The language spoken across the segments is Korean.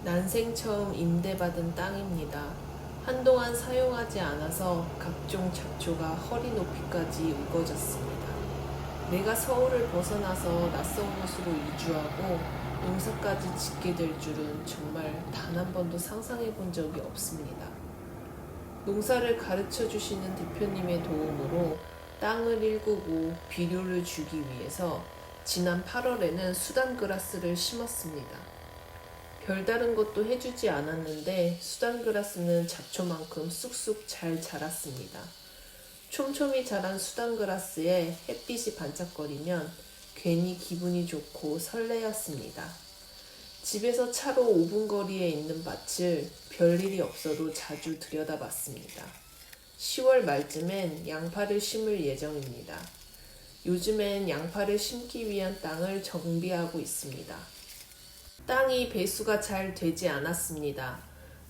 난생 처음 임대받은 땅입니다. 한동안 사용하지 않아서 각종 잡초가 허리 높이까지 우거졌습니다. 내가 서울을 벗어나서 낯선 곳으로 이주하고 농사까지 짓게 될 줄은 정말 단 한 번도 상상해 본 적이 없습니다. 농사를 가르쳐 주시는 대표님의 도움으로 땅을 일구고 비료를 주기 위해서 지난 8월에는 수단그라스를 심었습니다. 별다른 것도 해주지 않았는데 수단그라스는 잡초만큼 쑥쑥 잘 자랐습니다. 촘촘히 자란 수단그라스에 햇빛이 반짝거리면 괜히 기분이 좋고 설레었습니다. 집에서 차로 5분 거리에 있는 밭을 별일이 없어도 자주 들여다봤습니다. 10월 말쯤엔 양파를 심을 예정입니다. 요즘엔 양파를 심기 위한 땅을 정비하고 있습니다. 땅이 배수가 잘 되지 않았습니다.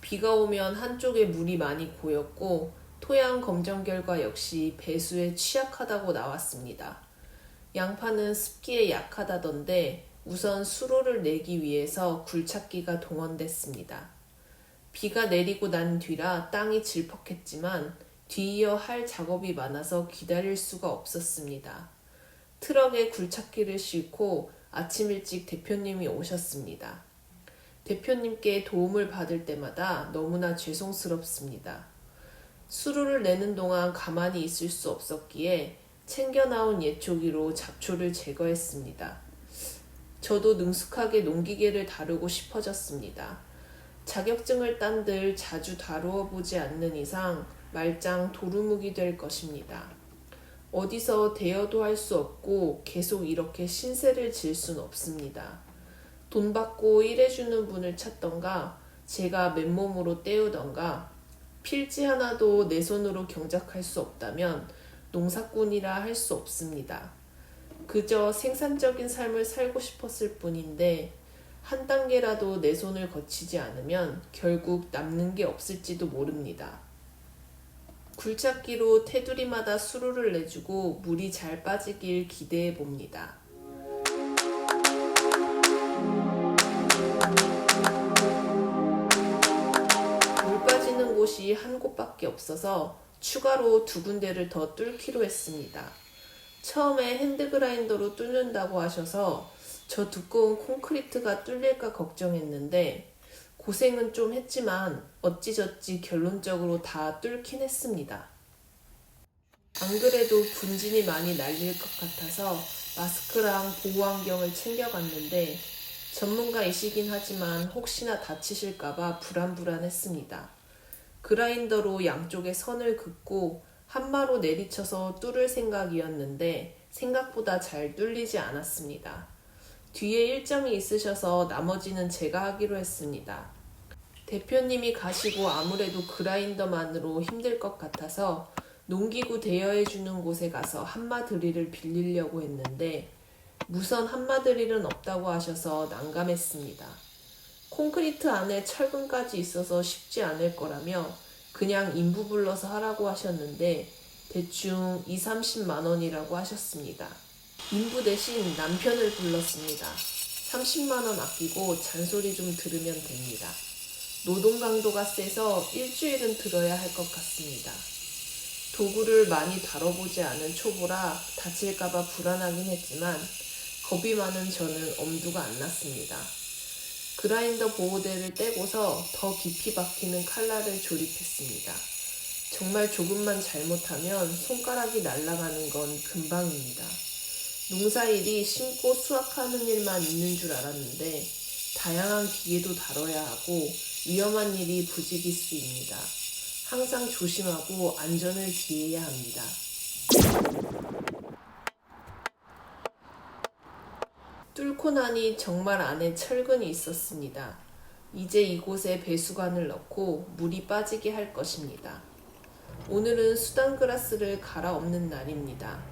비가 오면 한쪽에 물이 많이 고였고 토양 검정 결과 역시 배수에 취약하다고 나왔습니다. 양파는 습기에 약하다던데 우선 수로를 내기 위해서 굴착기가 동원됐습니다. 비가 내리고 난 뒤라 땅이 질퍽했지만 뒤이어 할 작업이 많아서 기다릴 수가 없었습니다. 트럭에 굴착기를 싣고 아침 일찍 대표님이 오셨습니다. 대표님께 도움을 받을 때마다 너무나 죄송스럽습니다. 수로를 내는 동안 가만히 있을 수 없었기에 챙겨 나온 예초기로 잡초를 제거했습니다. 저도 능숙하게 농기계를 다루고 싶어졌습니다. 자격증을 딴들 자주 다루어 보지 않는 이상 말짱 도루묵이 될 것입니다. 어디서 대여도 할 수 없고 계속 이렇게 신세를 질 순 없습니다. 돈 받고 일해주는 분을 찾던가 제가 맨몸으로 때우던가 필지 하나도 내 손으로 경작할 수 없다면 농사꾼이라 할 수 없습니다. 그저 생산적인 삶을 살고 싶었을 뿐인데 한 단계라도 내 손을 거치지 않으면 결국 남는 게 없을지도 모릅니다. 굴착기로 테두리마다 수로를 내주고 물이 잘 빠지길 기대해 봅니다. 물 빠지는 곳이 한 곳밖에 없어서 추가로 2군데를 더 뚫기로 했습니다. 처음에 핸드그라인더로 뚫는다고 하셔서 저 두꺼운 콘크리트가 뚫릴까 걱정했는데 고생은 좀 했지만 어찌저찌 결론적으로 다 뚫긴 했습니다. 안 그래도 분진이 많이 날릴 것 같아서 마스크랑 보호안경을 챙겨갔는데 전문가이시긴 하지만 혹시나 다치실까봐 불안불안했습니다. 그라인더로 양쪽에 선을 긋고 한마로 내리쳐서 뚫을 생각이었는데 생각보다 잘 뚫리지 않았습니다. 뒤에 일정이 있으셔서 나머지는 제가 하기로 했습니다. 대표님이 가시고 아무래도 그라인더만으로 힘들 것 같아서 농기구 대여해주는 곳에 가서 한마드릴을 빌리려고 했는데 무선 한마드릴은 없다고 하셔서 난감했습니다. 콘크리트 안에 철근까지 있어서 쉽지 않을 거라며 그냥 인부 불러서 하라고 하셨는데 대충 2~30만 원이라고 하셨습니다. 인부 대신 남편을 불렀습니다. 30만 원 아끼고 잔소리 좀 들으면 됩니다. 노동 강도가 세서 일주일은 들어야 할 것 같습니다. 도구를 많이 다뤄보지 않은 초보라 다칠까봐 불안하긴 했지만 겁이 많은 저는 엄두가 안 났습니다. 그라인더 보호대를 떼고서 더 깊이 박히는 칼날을 조립했습니다. 정말 조금만 잘못하면 손가락이 날아가는 건 금방입니다. 농사일이 심고 수확하는 일만 있는 줄 알았는데 다양한 기계도 다뤄야 하고 위험한 일이 부지기수입니다. 항상 조심하고 안전을 기해야 합니다. 뚫고 나니 정말 안에 철근이 있었습니다. 이제 이곳에 배수관을 넣고 물이 빠지게 할 것입니다. 오늘은 수단그라스를 갈아엎는 날입니다.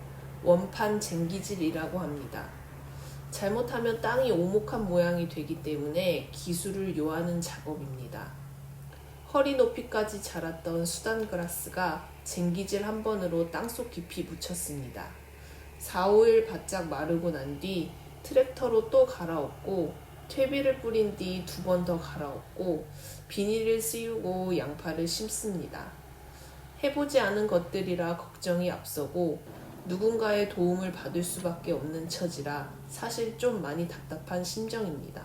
원판 쟁기질이라고 합니다. 잘못하면 땅이 오목한 모양이 되기 때문에 기술을 요하는 작업입니다. 허리 높이까지 자랐던 수단그라스가 쟁기질 한 번으로 땅속 깊이 묻혔습니다. 4~5일 바짝 마르고 난 뒤 트랙터로 또 갈아엎고 퇴비를 뿌린 뒤 2번 더 갈아엎고 비닐을 씌우고 양파를 심습니다. 해보지 않은 것들이라 걱정이 앞서고 누군가의 도움을 받을 수밖에 없는 처지라 사실 좀 많이 답답한 심정입니다.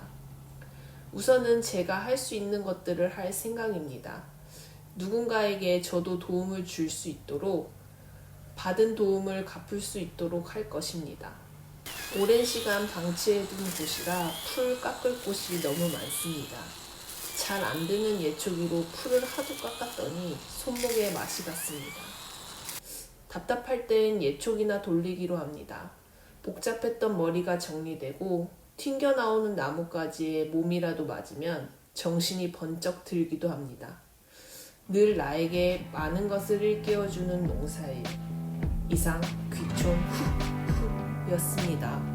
우선은 제가 할 수 있는 것들을 할 생각입니다. 누군가에게 저도 도움을 줄 수 있도록, 받은 도움을 갚을 수 있도록 할 것입니다. 오랜 시간 방치해둔 곳이라 풀 깎을 곳이 너무 많습니다. 잘 안 드는 예초기로 풀을 하도 깎았더니 손목에 맛이 갔습니다. 답답할 땐 예초기나 돌리기로 합니다. 복잡했던 머리가 정리되고 튕겨나오는 나뭇가지에 몸이라도 맞으면 정신이 번쩍 들기도 합니다. 늘 나에게 많은 것을 일깨워주는 농사일. 이상 귀촌 후 였습니다.